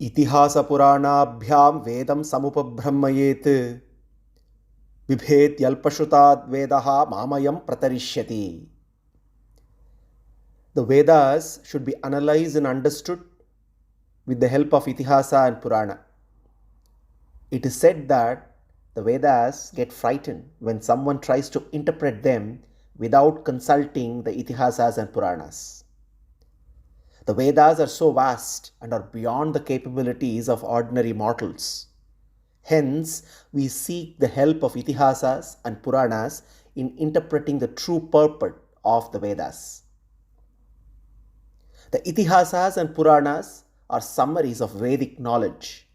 इतिहासपुराणाभ्यां वेदं समुपब्रह्मयेत् बिभेद्यल्पश्रुताद् वेदः मामयं प्रतरिष्यति. The Vedas should be analyzed and understood with the help of Itihasa and Purana. It is said that the Vedas get frightened when someone tries to interpret them without consulting the Itihasas and Puranas. The Vedas are so vast and are beyond the capabilities of ordinary mortals. Hence, we seek the help of Itihasas and Puranas in interpreting the true purport of the Vedas. The Itihasas and Puranas are summaries of Vedic knowledge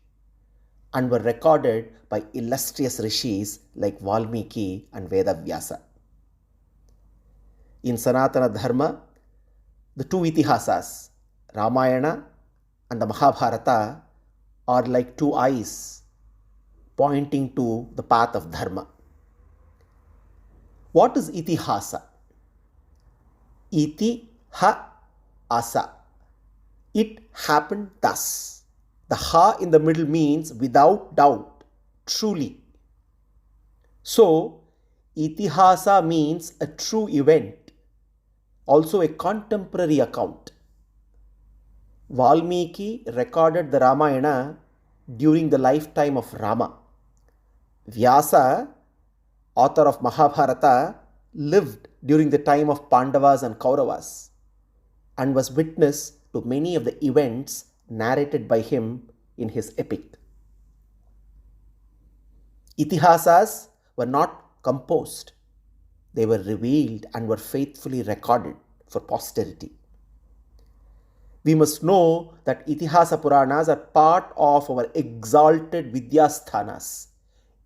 and were recorded by illustrious rishis like Valmiki and Vedavyasa. In Sanatana Dharma, the two Itihasas, Ramayana and the Mahabharata, are like two eyes pointing to the path of Dharma. What is Itihasa? Iti-ha-asa. It happened thus. The ha in the middle means without doubt, truly. So, Itihasa means a true event, also a contemporary account. Valmiki recorded the Ramayana during the lifetime of Rama. Vyasa, author of Mahabharata, lived during the time of Pandavas and Kauravas and was witness to many of the events narrated by him in his epic. Itihasas were not composed. They were revealed and were faithfully recorded for posterity. We must know that Itihasa Puranas are part of our exalted Vidyasthanas,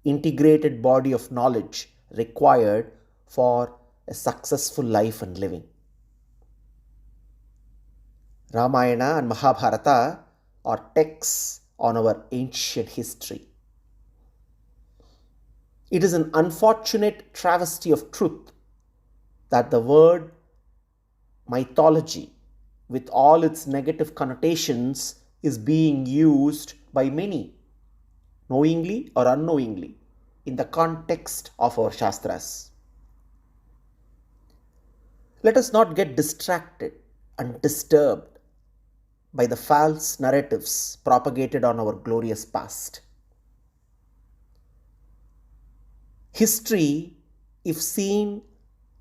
integrated body of knowledge required for a successful life and living. Ramayana and Mahabharata are texts on our ancient history. It is an unfortunate travesty of truth that the word mythology, with all its negative connotations, is being used by many, knowingly or unknowingly, in the context of our Shastras. Let us not get distracted and disturbed by the false narratives propagated on our glorious past. History, if seen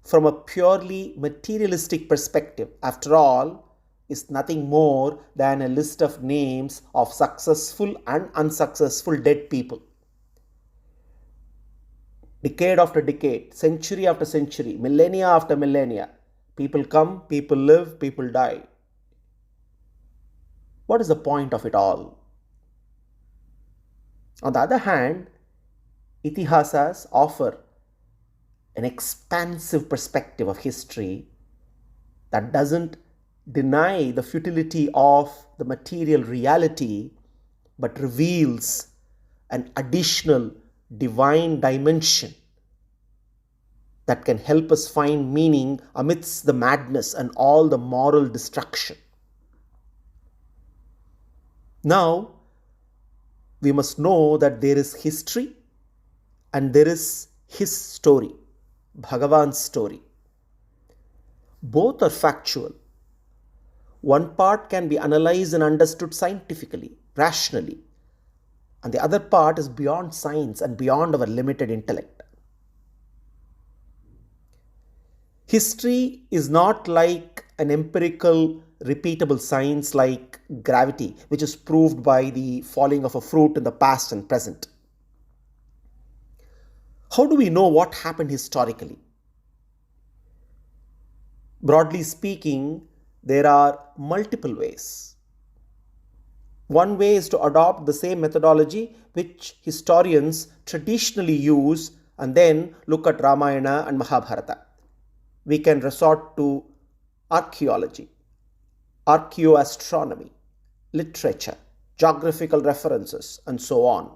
from a purely materialistic perspective, after all, is nothing more than a list of names of successful and unsuccessful dead people. Decade after decade, century after century, millennia after millennia, people come, people live, people die. What is the point of it all? On the other hand, Itihasas offer an expansive perspective of history that doesn't deny the futility of the material reality, but reveals an additional divine dimension that can help us find meaning amidst the madness and all the moral destruction. Now, we must know that there is history and there is his story, Bhagavan's story. Both are factual. One part can be analyzed and understood scientifically, rationally, and the other part is beyond science and beyond our limited intellect. History is not like an empirical, repeatable science like gravity, which is proved by the falling of a fruit in the past and present. How do we know what happened historically? Broadly speaking, there are multiple ways. One way is to adopt the same methodology which historians traditionally use and then look at Ramayana and Mahabharata. We can resort to archaeology, archaeoastronomy, literature, geographical references, and so on.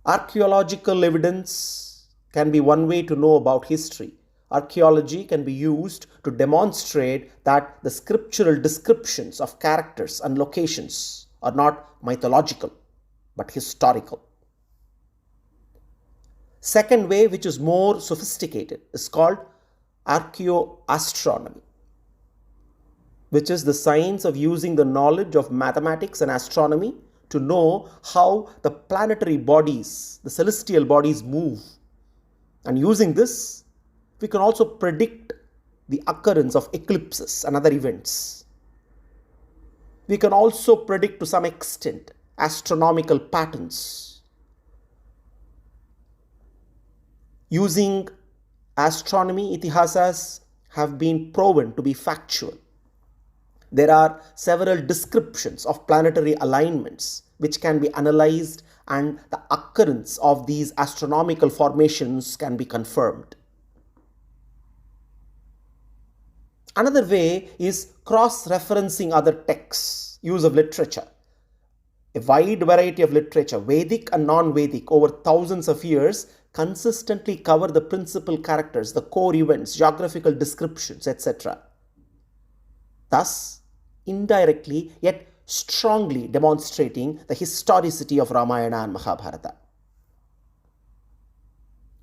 Archaeological evidence can be one way to know about history. archaeology can be used to demonstrate that the scriptural descriptions of characters and locations are not mythological but historical. Second way, which is more sophisticated, is called archaeoastronomy, which is the science of using the knowledge of mathematics and astronomy to know how the planetary bodies, the celestial bodies, move. And using this, we can also predict the occurrence of eclipses and other events. We can also predict to some extent astronomical patterns. Using astronomy, itihasas have been proven to be factual. There are several descriptions of planetary alignments which can be analyzed, and the occurrence of these astronomical formations can be confirmed. Another way is cross-referencing other texts, use of literature. A wide variety of literature, Vedic and non-Vedic, over thousands of years, consistently cover the principal characters, the core events, geographical descriptions, etc. Thus, indirectly yet strongly demonstrating the historicity of Ramayana and Mahabharata.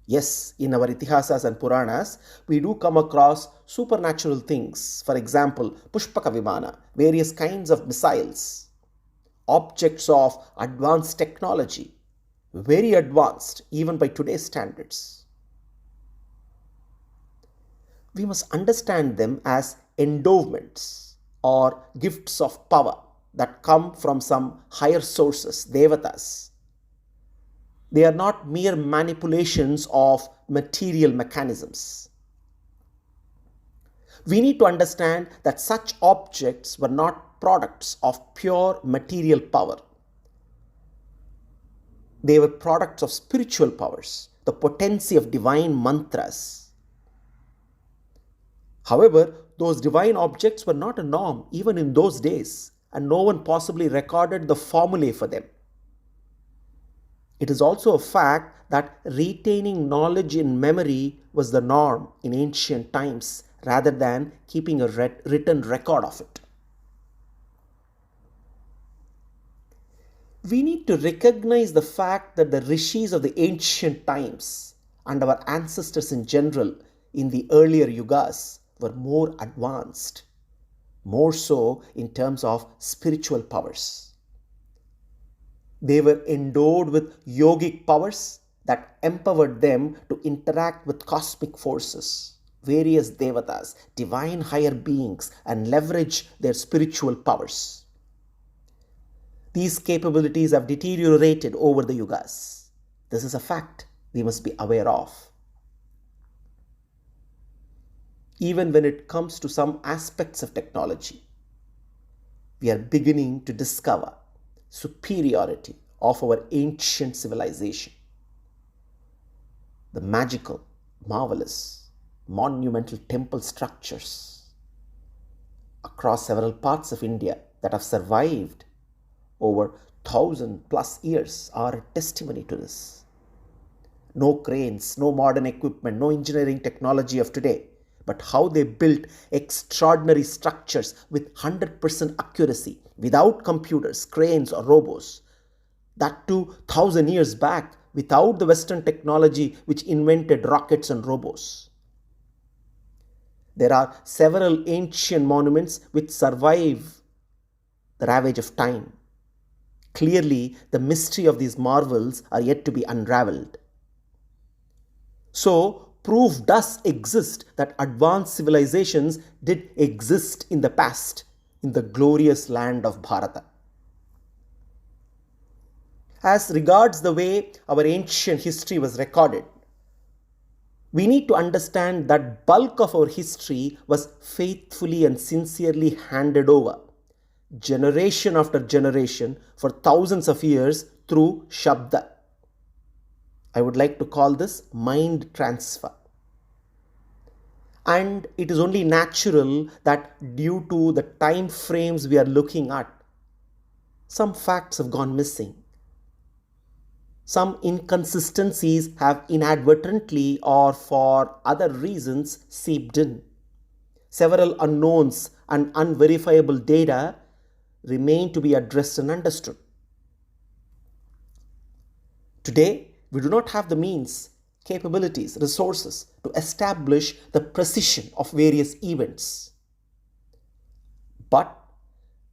Yes, in our Itihasas and Puranas, we do come across supernatural things. For example, Pushpaka Vimana, various kinds of missiles, objects of advanced technology, very advanced even by today's standards. We must understand them as endowments or gifts of power that come from some higher sources, devatas. They are not mere manipulations of material mechanisms. We need to understand that such objects were not products of pure material power. They were products of spiritual powers, the potency of divine mantras. However, those divine objects were not a norm even in those days, and no one possibly recorded the formulae for them. It is also a fact that retaining knowledge in memory was the norm in ancient times rather than keeping a written record of it. We need to recognize the fact that the rishis of the ancient times and our ancestors in general in the earlier yugas were more advanced, more so in terms of spiritual powers. They were endowed with yogic powers that empowered them to interact with cosmic forces, various devatas, divine higher beings, and leverage their spiritual powers. These capabilities have deteriorated over the yugas. This is a fact we must be aware of. Even when it comes to some aspects of technology, we are beginning to discover superiority of our ancient civilization. The magical, marvelous, monumental temple structures across several parts of India that have survived over 1,000+ years are a testimony to this. No cranes, no modern equipment, no engineering technology of today, but how they built extraordinary structures with 100% accuracy, without computers, cranes, or robots. That too 1,000 years back, without the Western technology which invented rockets and robots. There are several ancient monuments which survive the ravage of time. Clearly, the mystery of these marvels are yet to be unraveled. So, proof does exist that advanced civilizations did exist in the past, in the glorious land of Bharata. As regards the way our ancient history was recorded, we need to understand that bulk of our history was faithfully and sincerely handed over, generation after generation, for thousands of years through Shabda. I would like to call this mind transfer. And it is only natural that due to the time frames we are looking at, some facts have gone missing. some inconsistencies have inadvertently or for other reasons seeped in. Several unknowns and unverifiable data remain to be addressed and understood. Today, we do not have the means, capabilities, resources to establish the precision of various events. But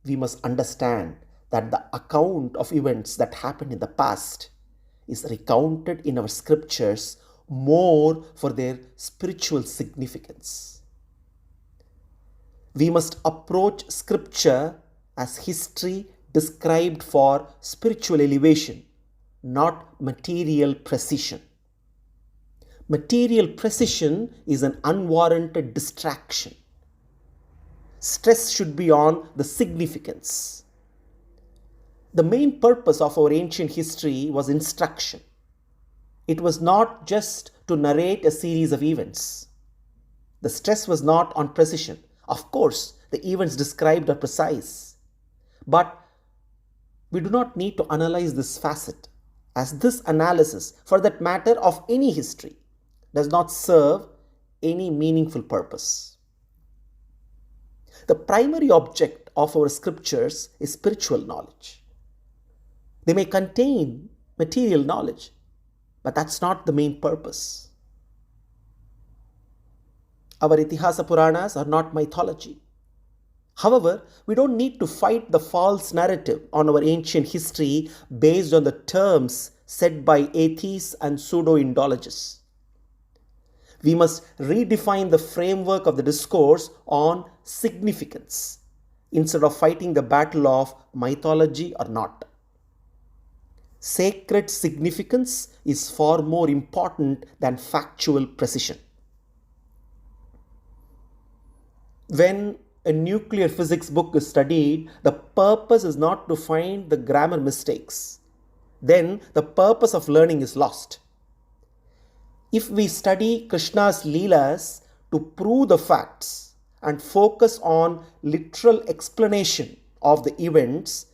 we must understand that the account of events that happened in the past is recounted in our scriptures more for their spiritual significance. We must approach scripture as history described for spiritual elevation, not material precision. Material precision is an unwarranted distraction. Stress should be on the significance. The main purpose of our ancient history was instruction. It was not just to narrate a series of events. The stress was not on precision. Of course, the events described are precise. But we do not need to analyze this facet, as this analysis, for that matter of any history, does not serve any meaningful purpose. The primary object of our scriptures is spiritual knowledge. They may contain material knowledge, but that's not the main purpose. Our Itihasa Puranas are not mythology. However, we don't need to fight the false narrative on our ancient history based on the terms set by atheists and pseudo-Indologists. We must redefine the framework of the discourse on significance instead of fighting the battle of mythology or not. Sacred significance is far more important than factual precision. When a nuclear physics book is studied, the purpose is not to find the grammar mistakes. Then the purpose of learning is lost. If we study Krishna's Leelas to prove the facts and focus on literal explanation of the events,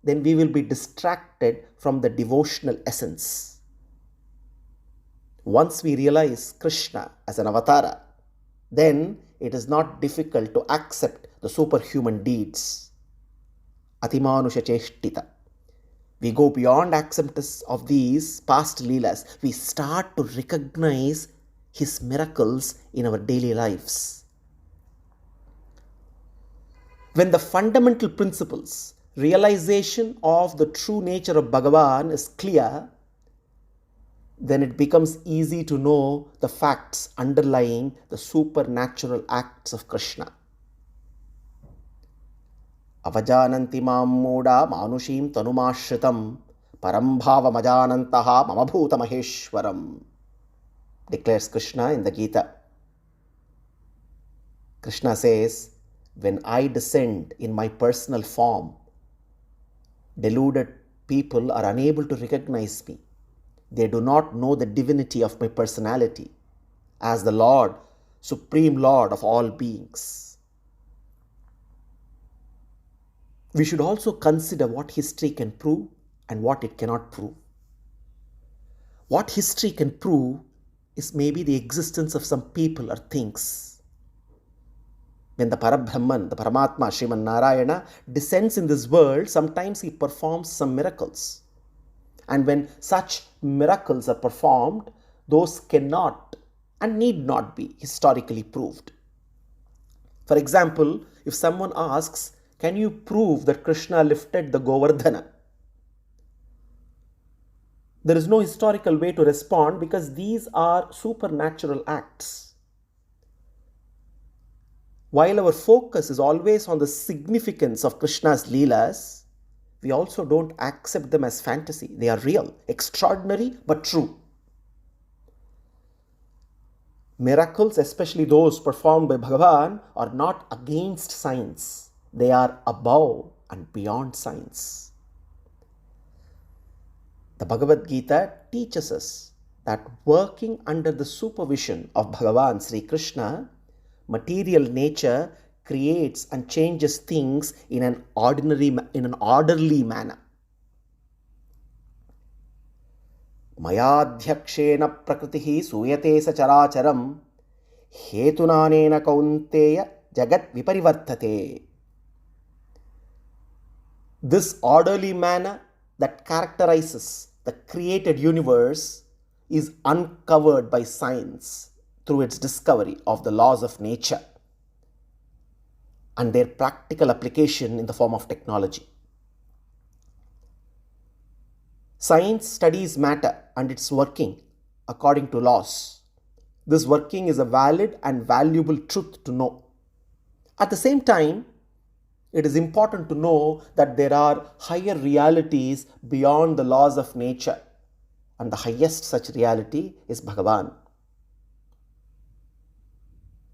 then we will be distracted from the devotional essence. Once we realize Krishna as an avatara, then it is not difficult to accept the superhuman deeds. Atimanusha Cheshtita. We go beyond acceptance of these past Leelas. We start to recognize his miracles in our daily lives. When the fundamental principles, realization of the true nature of Bhagavan is clear, then it becomes easy to know the facts underlying the supernatural acts of Krishna. Avajananti mam moda manushim tanumashritam parambhava majanantaha mamabhuta maheshwaram, declares Krishna in the Gita. Krishna says, when I descend in my personal form, deluded people are unable to recognize me. They do not know the divinity of my personality as the Lord, Supreme Lord of all beings. We should also consider what history can prove and what it cannot prove. What history can prove is maybe the existence of some people or things. When the Parabrahman, the Paramatma, Sriman Narayana, descends in this world, sometimes he performs some miracles. And when such miracles are performed, those cannot and need not be historically proved. For example, if someone asks, can you prove that Krishna lifted the Govardhana? There is no historical way to respond because these are supernatural acts. While our focus is always on the significance of Krishna's Leelas, we also don't accept them as fantasy. They are real, extraordinary, but true. Miracles, especially those performed by Bhagavan, are not against science. They are above and beyond science. The Bhagavad Gita teaches us that working under the supervision of Bhagavan Sri Krishna, material nature creates and changes things in an orderly manner. मयाध्यक्षेण प्रकृतिः सूयते सचराचरं हेतुनानेन कौन्तेय जगत् विपरिवर्तते. This orderly manner that characterizes the created universe is uncovered by science through its discovery of the laws of nature and their practical application in the form of technology. Science studies matter and its working according to laws. This working is a valid and valuable truth to know. At the same time, it is important to know that there are higher realities beyond the laws of nature, and the highest such reality is Bhagavan.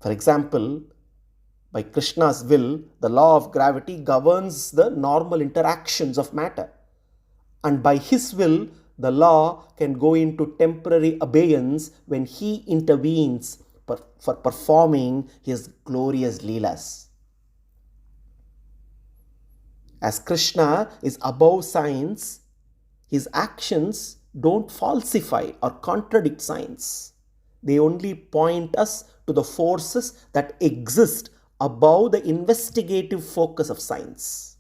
For example, by Krishna's will, the law of gravity governs the normal interactions of matter, and by his will, the law can go into temporary abeyance when he intervenes for performing his glorious leelas. As Krishna is above science, his actions don't falsify or contradict science. They only point us to the forces that exist above the investigative focus of science.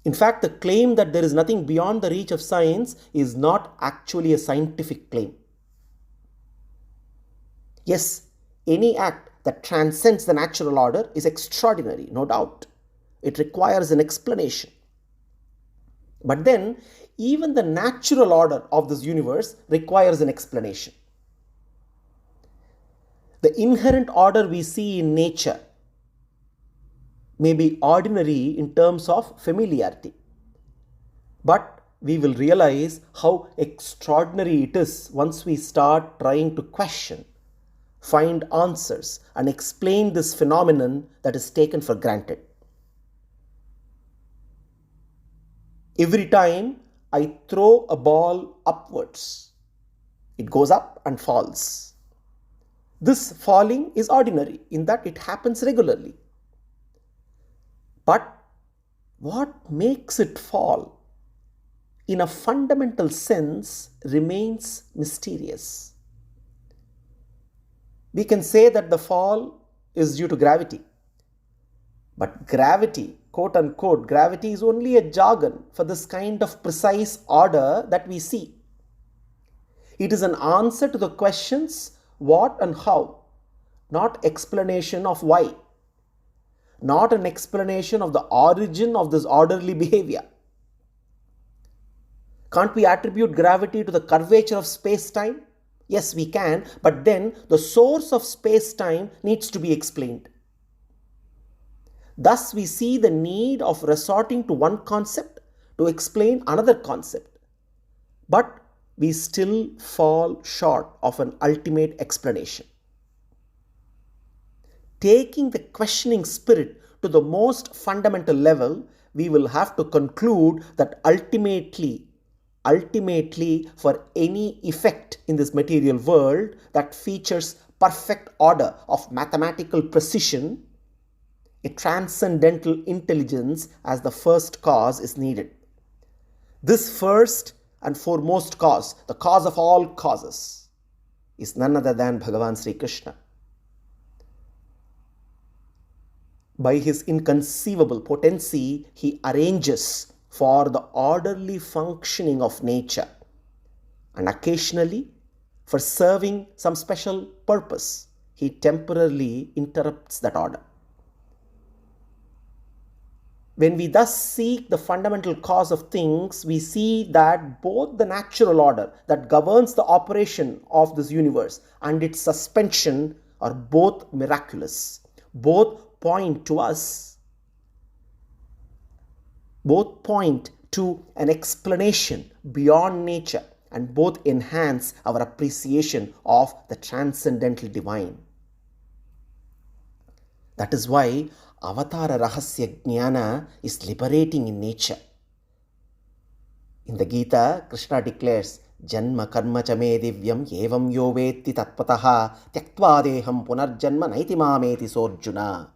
In fact, the claim that there is nothing beyond the reach of science is not actually a scientific claim. Yes, any act that transcends the natural order is extraordinary, no doubt. It requires an explanation. But then, even the natural order of this universe requires an explanation. The inherent order we see in nature may be ordinary in terms of familiarity, but we will realize how extraordinary it is once we start trying to question, find answers, and explain this phenomenon that is taken for granted. Every time I throw a ball upwards, it goes up and falls. This falling is ordinary in that it happens regularly. But what makes it fall in a fundamental sense remains mysterious. We can say that the fall is due to gravity. But gravity, quote unquote, gravity is only a jargon for this kind of precise order that we see. It is an answer to the questions what and how, not explanation of why, not an explanation of the origin of this orderly behavior. Can't we attribute gravity to the curvature of space-time? Yes, we can, but then the source of space-time needs to be explained. Thus, we see the need of resorting to one concept to explain another concept. But we still fall short of an ultimate explanation. Taking the questioning spirit to the most fundamental level, we will have to conclude that ultimately, for any effect in this material world that features perfect order of mathematical precision, a transcendental intelligence as the first cause is needed. This first and foremost cause, the cause of all causes, is none other than Bhagavan Sri Krishna. By his inconceivable potency, he arranges for the orderly functioning of nature, and occasionally, for serving some special purpose, he temporarily interrupts that order. When we thus seek the fundamental cause of things, we see that both the natural order that governs the operation of this universe and its suspension are both miraculous. Both point to an explanation beyond nature, and both enhance our appreciation of the transcendental divine. That is why Avatara Rahasya Jnana is liberating in nature. In the Gita, Krishna declares, Janma karma cha me divyam evam yo vetti tatpataha tyaktva deham punarjanma naiti mameti sorjuna.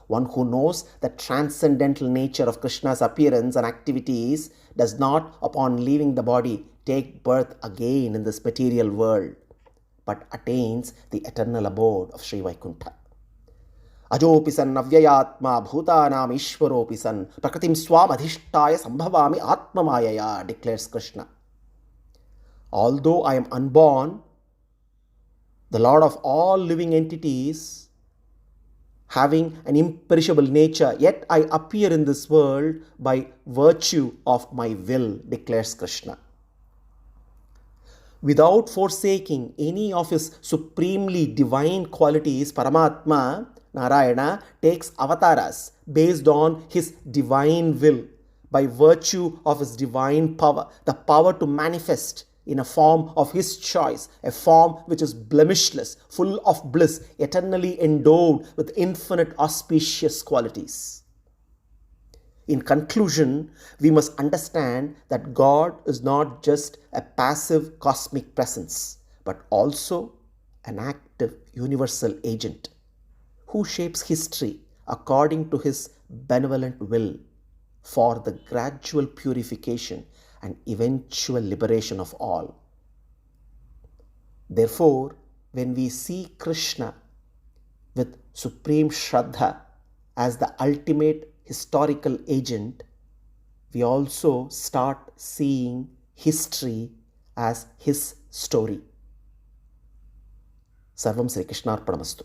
One who knows the transcendental nature of Krishna's appearance and activities does not, upon leaving the body, take birth again in this material world, but attains the eternal abode of Sri Vaikuntha. Ajopi san avyayatma bhutanam ishvaropi san prakritim swam adhishtaya sambhavami atma mayaya, declares Krishna. Although I am unborn, the Lord of all living entities, having an imperishable nature, yet I appear in this world by virtue of my will, declares Krishna. Without forsaking any of his supremely divine qualities, Paramatma, Narayana, takes avatars based on his divine will, by virtue of his divine power, the power to manifest in a form of his choice, a form which is blemishless, full of bliss, eternally endowed with infinite auspicious qualities. In conclusion, we must understand that God is not just a passive cosmic presence, but also an active universal agent who shapes history according to his benevolent will for the gradual purification and eventual liberation of all. Therefore, when we see Krishna with supreme Shraddha as the ultimate historical agent, we also start seeing history as his story. Sarvam Sri Krishnarpanamastu.